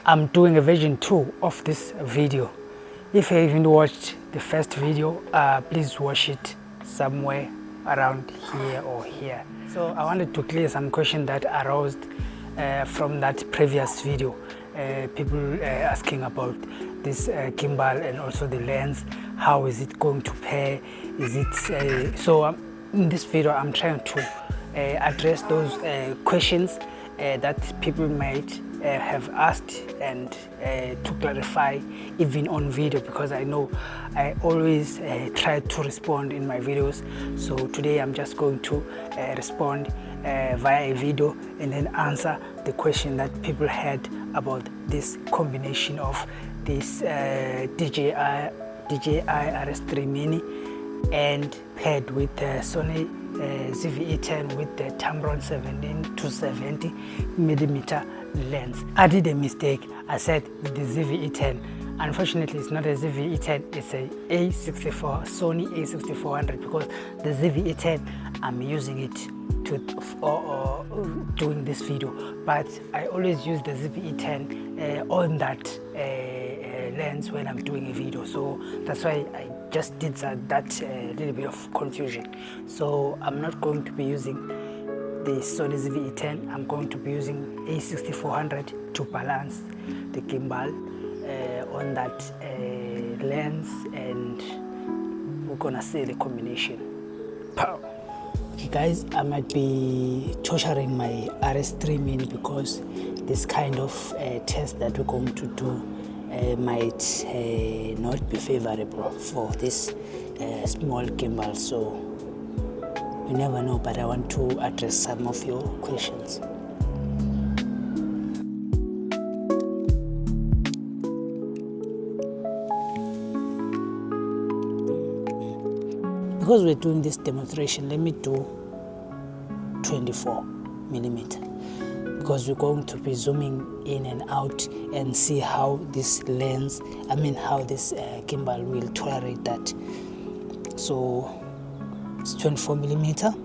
I'm doing a version 2 of this video. If you haven't watched the first video, please watch it somewhere around here or here. So I wanted to clear some questions that arose from that previous video. People asking about this gimbal and also the lens. How is it going to pair? Is it so? In this video, I'm trying to address those questions that people might have asked, and to clarify even on video, because I know I always try to respond in my videos. So today I'm just going to respond via a video and then answer the question that people had about this combination of this DJI RS3 Mini and paired with the Sony ZV-E10 with the Tamron 17-70mm lens. I did a mistake. I said with the ZV-E10. Unfortunately, it's not a ZV-E10, it's a A64, Sony A6400, because the ZV-E10, I'm using it to doing this video, but I always use the ZV-E10 on that lens when I'm doing a video. So that's why I just did that little bit of confusion. So I'm not going to be using the Sony ZV-E10. I'm going to be using A6400 to balance the gimbal on that lens, and we're gonna see the combination. Pow! Okay guys, I might be torturing my RS3 Mini because this kind of test that we're going to do might not be favorable for this small gimbal, so you never know, but I want to address some of your questions. Because we're doing this demonstration, let me do 24mm, because we're going to be zooming in and out and see how this lens, how this gimbal will tolerate that. So it's 24mm.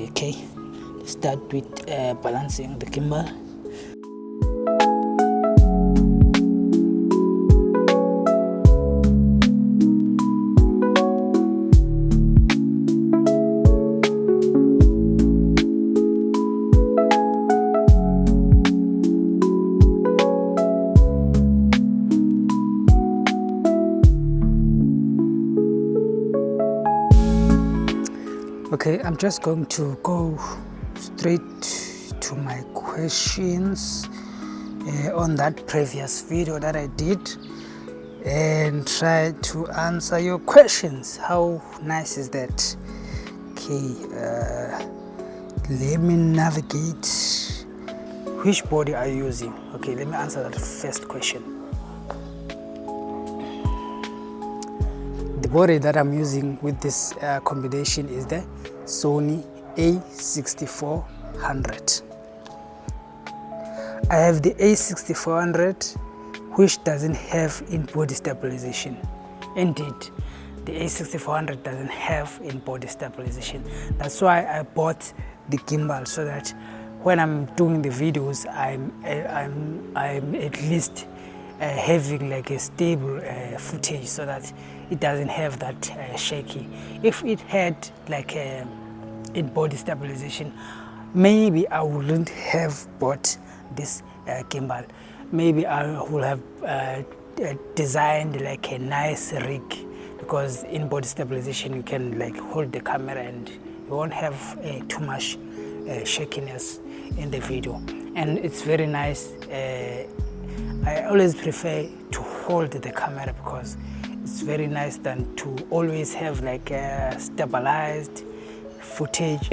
Okay, let's start with balancing the gimbal. Okay, I'm just going to go straight to my questions on that previous video that I did and try to answer your questions. How nice is that? Okay, let me navigate. Which body are you using? Okay, let me answer that first question. The body that I'm using with this combination is the Sony A6400. I have the A6400, which doesn't have in-body stabilization. Indeed, the A6400 doesn't have in-body stabilization. That's why I bought the gimbal, so that when I'm doing the videos, I'm at least having like a stable footage, so that it doesn't have that shaky. If it had like in-body stabilization, maybe I wouldn't have bought this gimbal. Maybe I would have designed like a nice rig, because in-body stabilization, you can like hold the camera and you won't have too much shakiness in the video, and it's very nice. I always prefer to hold the camera because it's very nice than to always have like stabilized footage.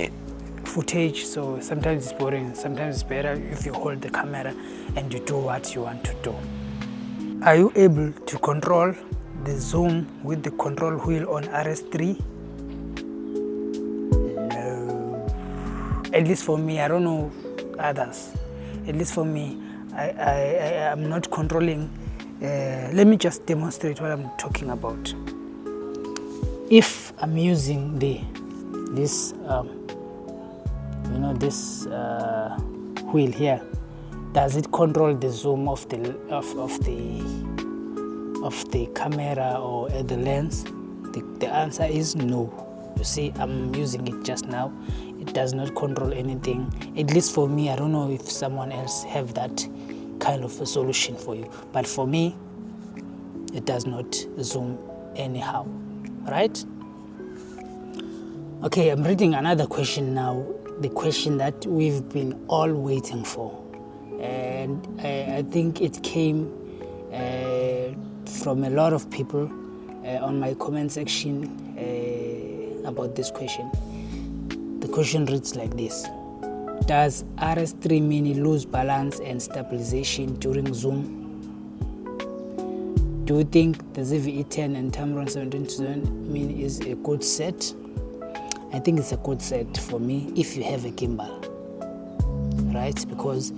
So sometimes it's boring, sometimes it's better if you hold the camera and you do what you want to do. Are you able to control the zoom with the control wheel on RS3? No. At least for me, I don't know others. At least for me, I am not controlling. Let me just demonstrate what I'm talking about. If I'm using this wheel here, does it control the zoom of the camera or the lens? The answer is no. You see, I'm using it just now. It does not control anything, at least for me. I don't know if someone else have that kind of a solution for you, but for me it does not zoom anyhow, right? Okay, I'm reading another question now, the question that we've been all waiting for, and I think it came from a lot of people on my comment section about this question. The question reads like this: does RS3 Mini lose balance and stabilization during zoom? Do you think the ZV-E10 and Tamron 17-1 Mini is a good set? I think it's a good set for me if you have a gimbal, right? Because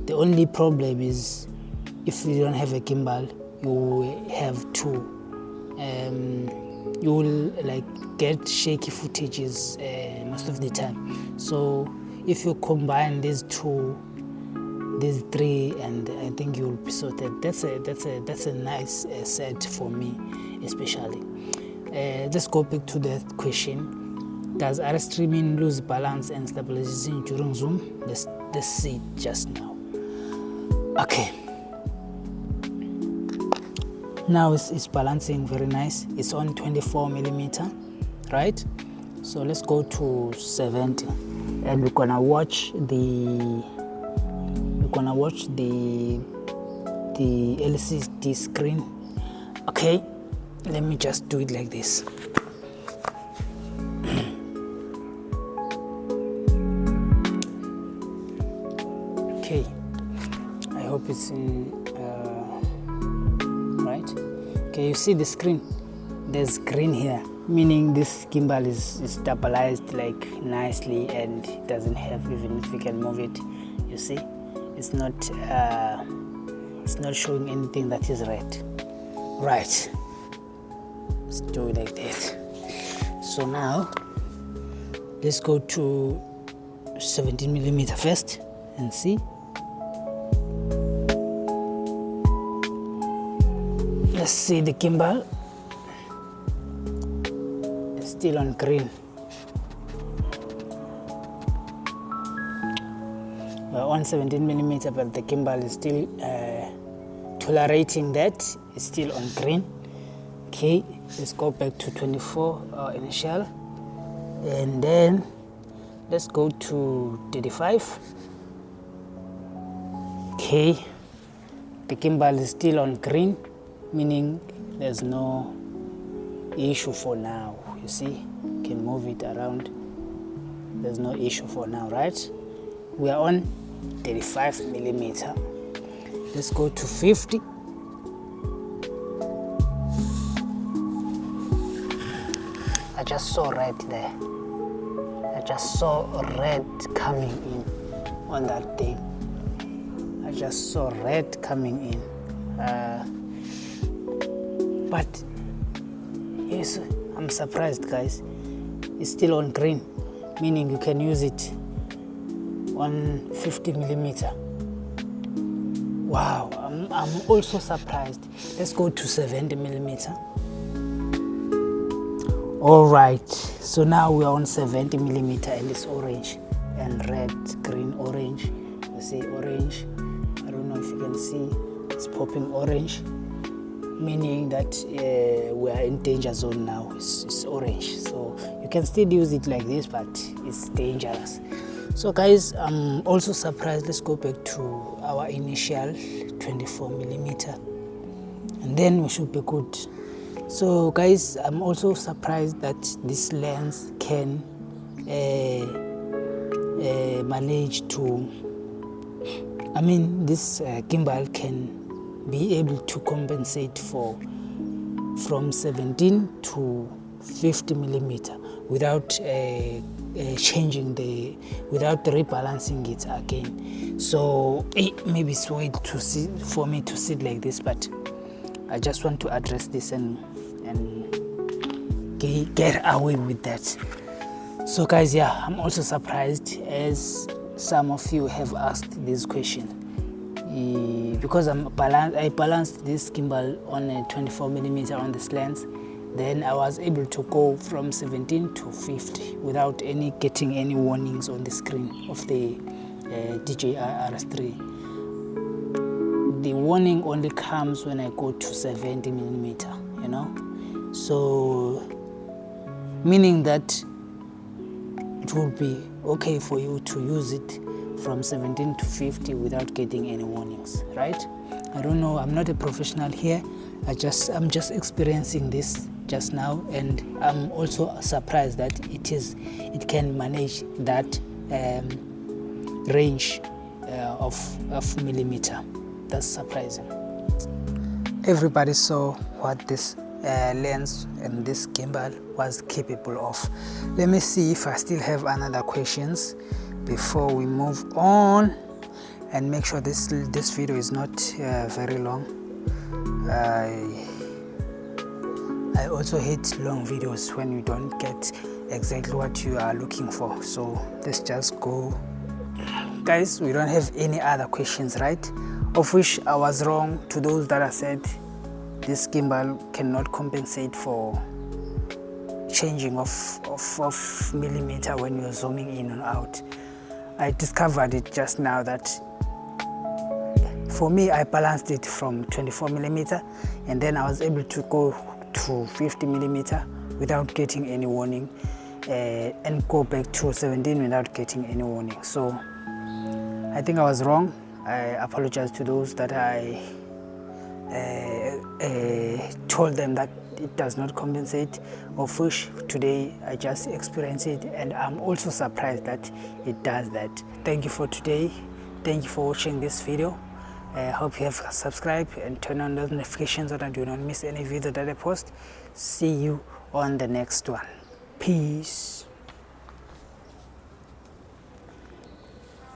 the only problem is if you don't have a gimbal, you have to you will like get shaky footages most of the time. So if you combine these three, and I think you'll be sorted. That's a nice set for me, especially. Let's go back to the question: does RS3 Mini lose balance and stabilization during zoom? Let's see it just now. Okay. Now it's balancing very nice. It's on 24mm, right? So let's go to 70, and we're gonna watch the LCD screen. Okay, let me just do it like this. Okay, I hope it's in right. Okay, you see the screen, there's green here, meaning this gimbal is stabilized like nicely, and it doesn't have, even if you can move it, you see it's not showing anything that is red. Right, let's do it like that. So now let's go to 17mm first and see. Let's see the gimbal. It's still on green. We're on 17mm, but the gimbal is still tolerating that. It's still on green. Okay, let's go back to 24 initial, and then let's go to 35. Okay, the gimbal is still on green, meaning there's no issue for now. You see, you can move it around. There's no issue for now, right? We are on 35mm. Let's go to 50. I just saw red there. I just saw red coming in on that thing. I just saw red coming in. But yes, I'm surprised, guys. It's still on green, meaning you can use it on 50mm. Wow, I'm also surprised. Let's go to 70mm. All right, so now we're on 70mm, and it's orange and red, green, orange. You see orange. I don't know if you can see. It's popping orange, meaning that we are in danger zone now. It's orange, so you can still use it like this, but it's dangerous. So guys, I'm also surprised. Let's go back to our initial 24mm, and then we should be good. So guys, I'm also surprised that this lens can manage to, this gimbal can be able to compensate from 17 to 50mm without without rebalancing it again. So maybe it's weird to see for me to sit like this, but I just want to address this and get away with that. So guys, yeah, I'm also surprised, as some of you have asked this question: because I balanced this gimbal on a 24mm on this lens, then I was able to go from 17 to 50 without getting any warnings on the screen of the DJI RS3. The warning only comes when I go to 70mm, you know, so meaning that it would be okay for you to use it from 17 to 50 without getting any warnings, right? I don't know, I'm not a professional here. I'm just experiencing this just now, and I'm also surprised that it can manage that range of millimeter. That's surprising. Everybody saw what this lens and this gimbal was capable of. Let me see if I still have another questions before we move on, and make sure this video is not very long. I also hate long videos when you don't get exactly what you are looking for. So let's just go. Guys, we don't have any other questions, right? Of which I was wrong to those that I said this gimbal cannot compensate for changing of millimeter when you're zooming in and out. I discovered it just now that for me, I balanced it from 24mm, and then I was able to go to 50mm without getting any warning, and go back to 17 without getting any warning. So I think I was wrong. I apologize to those that I told them that it does not compensate, of which today I just experienced it, and I'm also surprised that it does that. Thank you for today. Thank you for watching this video. I hope you have subscribed and turn on those notifications so that you don't miss any video that I post. See you on the next one. Peace.